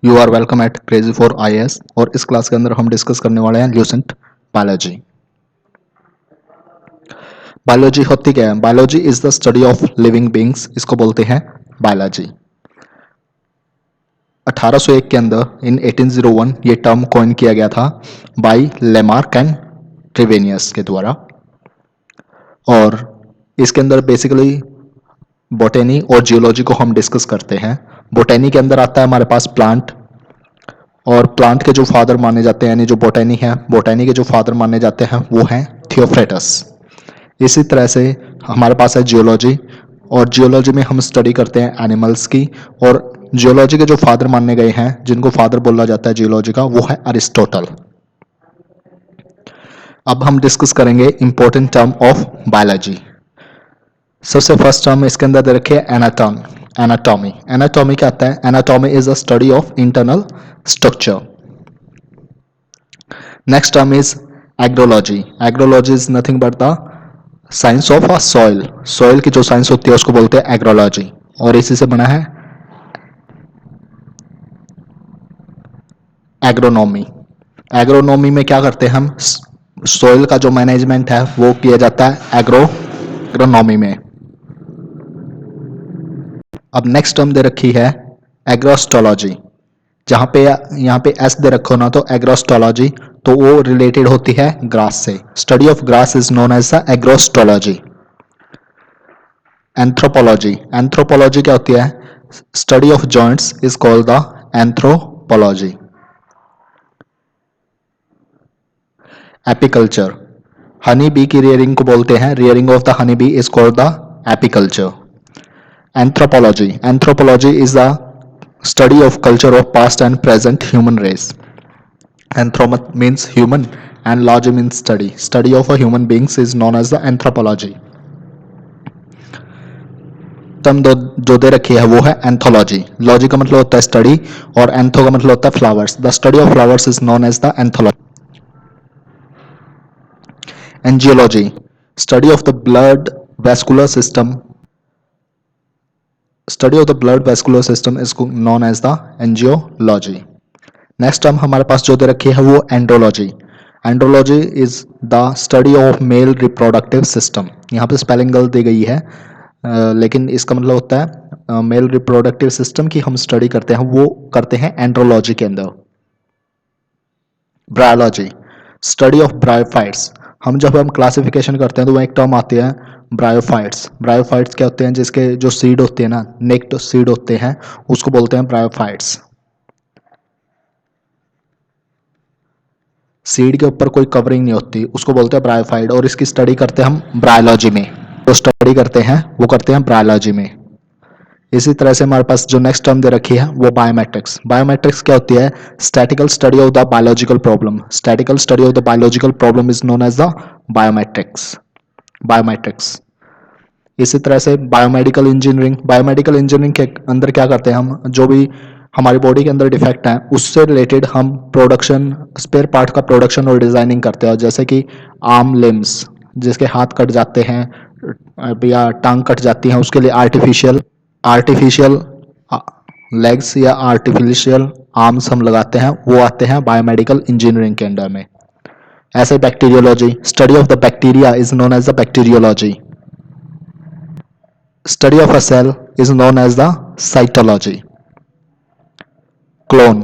You are welcome at crazy for IAS. और इस class के अंदर हम डिस्कस करने वाले हैं ल्यूसेंट बायोलॉजी। बायोलॉजी होती क्या है? Biology is the study of living beings, इसको बोलते हैं बायोलॉजी। 1801 के अंदर इन 1801 ये टर्म कॉइन किया गया था बाय लेमार्क एंड ट्रिवेनियस के द्वारा। और इसके अंदर बेसिकली बोटेनी और जियोलॉजी को हम डिस्कस करते हैं। बोटेनी के अंदर आता है हमारे पास प्लांट, और प्लांट के जो फादर माने जाते हैं यानी जो बोटेनी है, बोटेनी के जो फादर माने जाते हैं वो हैं थियोफ्रेटस। इसी तरह से हमारे पास है जियोलॉजी, और जियोलॉजी में हम स्टडी करते हैं एनिमल्स की। और जियोलॉजी के जो फादर माने गए हैं, जिनको फादर बोला जाता है जियोलॉजी का, वो है अरिस्टोटल। अब हम डिस्कस करेंगे इंपॉर्टेंट टर्म ऑफ बायोलॉजी। सबसे फर्स्ट टर्म इसके अंदर दे रखे है एनाटॉमी। एनाटॉमी क्या आता है? Anatomy is the study of internal structure. Next term is agrology. Agrology is nothing but the science of a soil. Soil की जो साइंस होती है उसको बोलते हैं एग्रोलॉजी, और इसी से बना है एग्रोनॉमी। एग्रोनॉमी में क्या करते हैं हम? सॉइल का जो मैनेजमेंट है वो किया जाता है एग्रोनॉमी में। अब नेक्स्ट टर्म दे रखी है एग्रोस्टोलॉजी। जहां पे यहाँ पे एस दे रखो ना, तो एग्रोस्टोलॉजी तो वो रिलेटेड होती है ग्रास से। Study of grass is known as the agrostology. Anthropology. Anthropology क्या होती है? Study of joints is called the anthropology. Apiculture. Honey bee की रियरिंग को बोलते हैं, rearing of the honey bee is called the apiculture. Anthropology. Anthropology is the study of culture of past and present human race. Anthropo means human and logy means study. Study of a human beings is known as the anthropology. Term जो दे रखी है वो है anthology. Logy का मतलब होता है स्टडी, और एंथो का मतलब होता है flowers. The study of flowers is known as the anthology. Angiology. Study of the blood vascular system. Study of the blood vascular system is known as the angiology. Next term हमारे पास जो दे रखी है वो andrology. Andrology is the study of male reproductive system. यहाँ पे spelling गलत दी गई है, लेकिन इसका मतलब होता है मेल रिप्रोडक्टिव सिस्टम की हम स्टडी करते हैं, वो करते हैं एंड्रोलॉजी के अंदर। ब्रायोलॉजी। Study of bryophytes. जब हम क्लासिफिकेशन करते हैं तो वह एक टर्म आती है ब्रायोफाइट्स। ब्रायोफाइट्स क्या होते हैं? जिसके जो सीड होते हैं ना, नेक्ड सीड होते हैं, उसको बोलते हैं ब्रायोफाइट्स। सीड के ऊपर कोई कवरिंग नहीं होती, उसको बोलते हैं ब्रायोफाइट, और इसकी स्टडी करते हैं हम ब्रायोलॉजी में। जो स्टडी करते हैं वो करते हैं ब्रायोलॉजी में। इसी तरह से हमारे पास जो नेक्स्ट टर्म दे रखी है वो बायोमेट्रिक्स। बायोमेट्रिक्स क्या होती है? Statical study of the biological problem. Statical study of the biological problem is known as the biometrics. Biometrics. इसी तरह से बायोमेडिकल इंजीनियरिंग। बायोमेडिकल इंजीनियरिंग के अंदर क्या करते हैं हम? जो भी हमारी बॉडी के अंदर डिफेक्ट है उससे रिलेटेड हम प्रोडक्शन, स्पेयर पार्ट का प्रोडक्शन और डिजाइनिंग करते हैं। जैसे कि आर्म लिम्स, जिसके हाथ कट जाते हैं या टांग कट जाती है, उसके लिए आर्टिफिशियल लेग्स या आर्टिफिशियल आर्म्स हम लगाते हैं, वो आते हैं बायोमेडिकल इंजीनियरिंग के अंडर में। ऐसे bacteriology. Study of the bacteria is known as the bacteriology. Study of a cell is known as the cytology. Clone.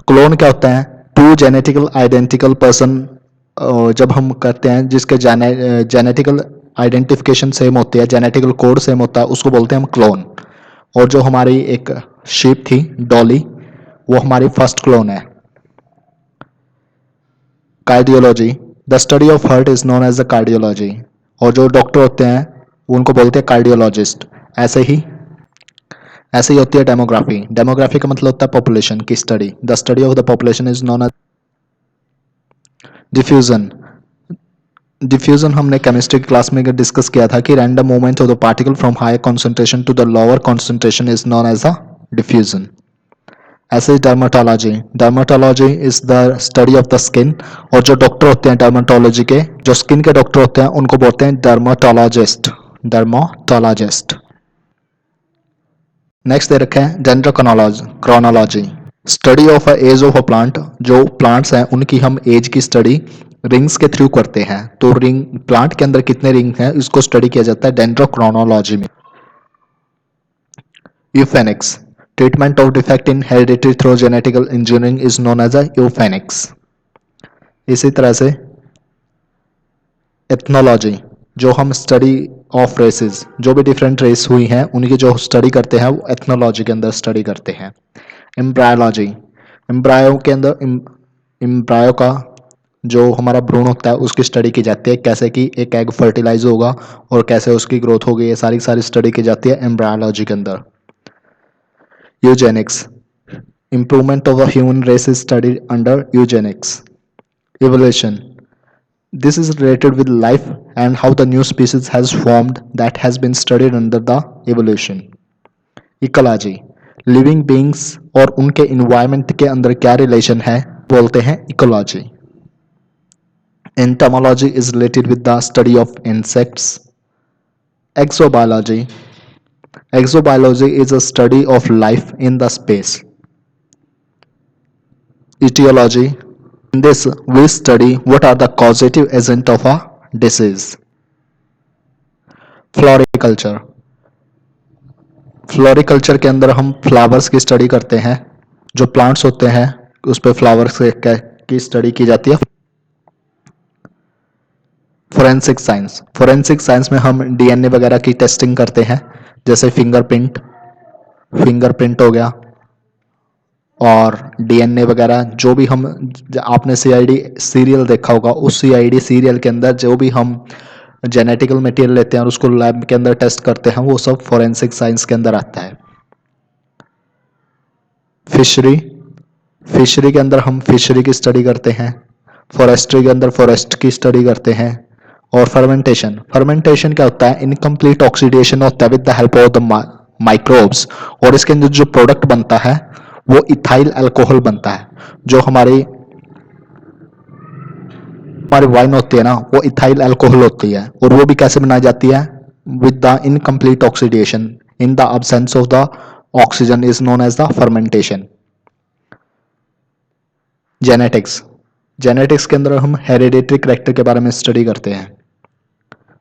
Clone क्या होता है? टू जेनेटिकल आइडेंटिकल पर्सन जब हम करते हैं जिसके जेनेटिकल आइडेंटिफिकेशन सेम होती है, जेनेटिकल कोड सेम होता है, उसको बोलते हैं हम क्लोन। और जो हमारी एक शीप थी डॉली, वो हमारी फर्स्ट क्लोन है। Cardiology. The study of heart is known as the cardiology, और जो डॉक्टर होते हैं उनको बोलते हैं कार्डियोलॉजिस्ट। ऐसे ही होती है डेमोग्राफी। डेमोग्राफी का मतलब होता है पॉपुलेशन की स्टडी। The study of the population is known as diffusion. Diffusion हमने केमिस्ट्री क्लास में डिस्कस किया था कि random movement of the particle from higher concentration to the lower concentration is known as the diffusion. ऐसे ही dermatology. Dermatology is the study of the skin, और जो doctor होते हैं डर्माटोलॉजी के, जो स्किन के डॉक्टर होते हैं, उनको बोलते हैं डर्माटोलॉजिस्ट। नेक्स्ट दे रखे हैं dendrochronology. Study of a age of a plant, जो प्लांट्स हैं उनकी हम एज की स्टडी रिंग्स के थ्रू करते हैं। तो रिंग प्लांट के अंदर कितने रिंग हैं इसको स्टडी किया जाता है डेंड्रोक्रोनोलॉजी में। Euphenics, treatment of defect in hereditary through genetical engineering is known as a euphenics. इसी तरह से एथनोलॉजी, जो हम स्टडी ऑफ रेसेस, जो भी डिफरेंट रेस हुई हैं उनकी जो स्टडी करते हैं वो एथनोलॉजी के अंदर स्टडी करते हैं। एम्ब्रायोलॉजी, एम्ब्रायो के अंदर एम्ब्रायो का जो हमारा भ्रूण होता है उसकी स्टडी की जाती है, कैसे कि एक एग फर्टिलाइज होगा और कैसे उसकी ग्रोथ होगी, ये सारी सारी स्टडी की जाती है एम्ब्रायोलॉजी के अंदर। Eugenix, improvement of the human race is studied under eugenics. Evolution, this is related with life and how the new species has formed that has been studied under the evolution. Ecology, living beings और उनके environment के अंदर क्या relation है बोलते हैं ecology. Entomology is related with the study of insects. Exobiology, exobiology is a study of life in the space. Etiology, in this we study what are the causative agent of a disease. Floriculture, floriculture के अंदर हम flowers की study करते हैं, जो plants होते हैं उस पर फ्लावर्स की स्टडी की जाती है। फोरेंसिक साइंस, फोरेंसिक साइंस में हम डीएनए वगैरह की टेस्टिंग करते हैं, जैसे फिंगरप्रिंट, फिंगरप्रिंट हो गया और डीएनए वगैरह, जो भी हम, आपने सीआईडी सीरियल देखा होगा, उस सीआईडी सीरियल के अंदर जो भी हम जेनेटिकल मटेरियल लेते हैं और उसको लैब के अंदर टेस्ट करते हैं वो सब फोरेंसिक साइंस के अंदर आता है। फिशरी, फिशरी के अंदर हम फिशरी की स्टडी करते हैं। फॉरेस्ट्री के अंदर फॉरेस्ट की स्टडी करते हैं। और फर्मेंटेशन, फर्मेंटेशन क्या होता है, इनकम्प्लीट ऑक्सीडेशन होता है with the help of the microbes, और इसके अंदर जो प्रोडक्ट बनता है वो इथाइल अल्कोहल बनता है। जो हमारी हमारी वाइन होती है ना वो इथाइल अल्कोहल होती है, और वो भी कैसे बनाई जाती है, with the incomplete oxidation in the absence of the oxygen is known as the fermentation. Genetics, genetics के अंदर हम हेरिडेटरी करैक्टर के बारे में स्टडी करते हैं।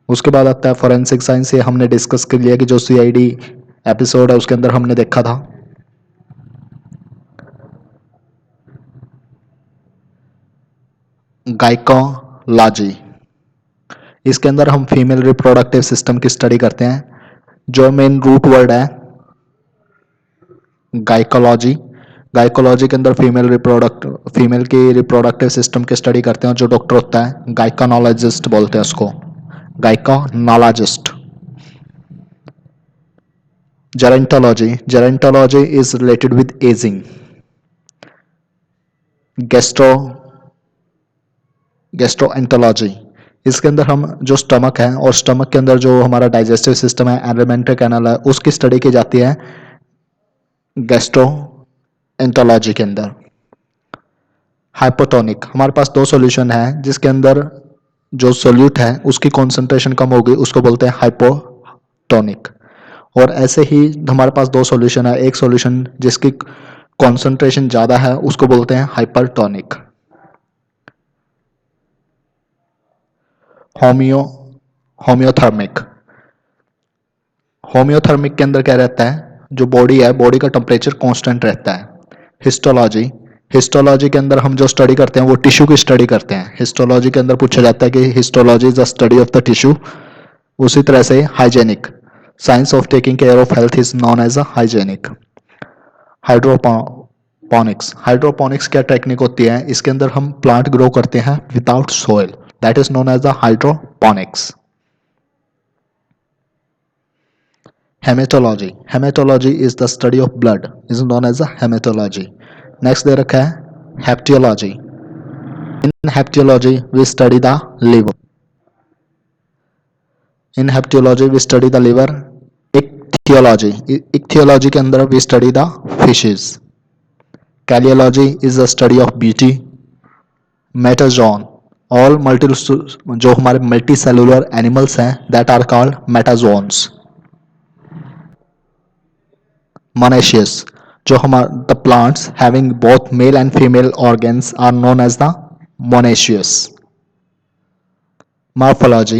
उसके बाद आता है फॉरेंसिक साइंस, ये हमने डिस्कस कर लिया कि जो सीआईडी एपिसोड है उसके अंदर हमने देखा था। गायकोलॉजी, इसके अंदर हम फीमेल रिप्रोडक्टिव सिस्टम की स्टडी करते हैं। जो मेन रूट वर्ड है गायकोलॉजी, गायकोलॉजी के अंदर फीमेल की रिप्रोडक्टिव सिस्टम की स्टडी करते हैं। जो डॉक्टर होता है गायकोनोलॉजिस्ट बोलते हैं उसको, gynaecologist. Gerontology, gerontology is related with ageing. Gastroenterology, इसके अंदर हम जो स्टमक है और स्टमक के अंदर जो हमारा डाइजेस्टिव सिस्टम है, एलिमेंट्री कैनल है, उसकी स्टडी की जाती है गैस्ट्रोएंटोलॉजी के अंदर। हाइपोटोनिक, हमारे पास दो सॉल्यूशन है जिसके अंदर जो सोल्यूट है उसकी कॉन्सेंट्रेशन कम होगी, उसको बोलते हैं हाइपोटोनिक। और ऐसे ही हमारे पास दो सॉल्यूशन है, एक सॉल्यूशन जिसकी कॉन्सेंट्रेशन ज़्यादा है उसको बोलते हैं हाइपरटोनिक। होम्योथर्मिक, होम्योथर्मिक के अंदर क्या रहता है, जो बॉडी है बॉडी का टेम्परेचर कांस्टेंट रहता है। हिस्टोलॉजी, हिस्टोलॉजी के अंदर हम जो स्टडी करते हैं वो टिश्यू की स्टडी करते हैं। हिस्टोलॉजी के अंदर पूछा जाता है कि histology is the study of the tissue. उसी तरह से hygienic, science of taking care of health is known as a hygienic. Hydroponics, hydroponics क्या टेक्निक होती है, इसके अंदर हम प्लांट ग्रो करते हैं without soil, that is known as the hydroponics. Haematology, haematology is the study of blood, is known as a haematology. Next दे रखा है hepatology. In hepatology we study the liver. In hepatology we study the liver. Ichthyology, ichthyology के अंदर we study the fishes. Kalology is the study of beauty. Metazoan, all multi, जो हमारे multi cellular animals हैं that are called metazoans. Monoecious, जो हमारे the plants having both male and female organs are known as the monoecious. Morphology.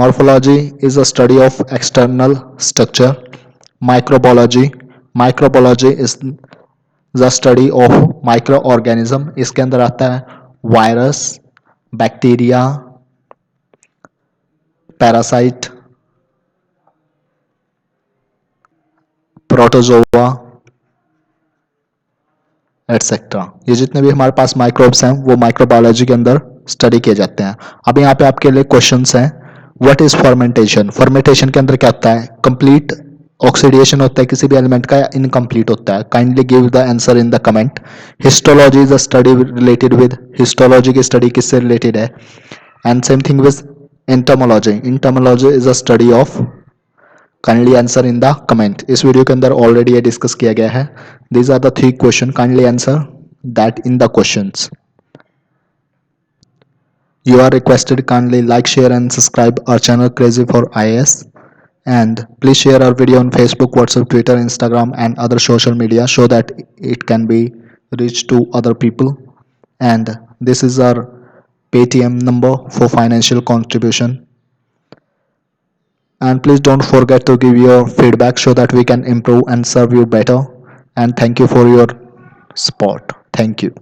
Morphology is a study of external structure. Microbiology. Microbiology is the study of microorganism. इसके अंदर आता है virus, bacteria, parasite, protozoa etcetera. ये जितने भी हमारे पास microbes हैं वो माइक्रोबायोलॉजी के अंदर स्टडी किए जाते हैं. अब यहाँ पे आपके लिए क्वेश्चंस हैं. What is fermentation? फर्मेंटेशन के अंदर क्या होता है? कंप्लीट ऑक्सीडेशन होता है किसी भी एलिमेंट का या इनकम्प्लीट होता है? Kindly give the answer in the comment. Histology is a study related with, histology की स्टडी किससे रिलेटेड है? And same thing with entomology. Entomology is a study of. Kindly answer in the comment. इस video के अंदर already ये discuss किया गया है. These are the 3 question. Kindly answer that in the questions. You are requested kindly like, share and subscribe our channel Crazy for IAS, and please share our video on Facebook, WhatsApp, Twitter, Instagram and other social media so that it can be reached to other people. And this is our Paytm number for financial contribution. And please don't forget to give your feedback so that we can improve and serve you better. And thank you for your support. Thank you.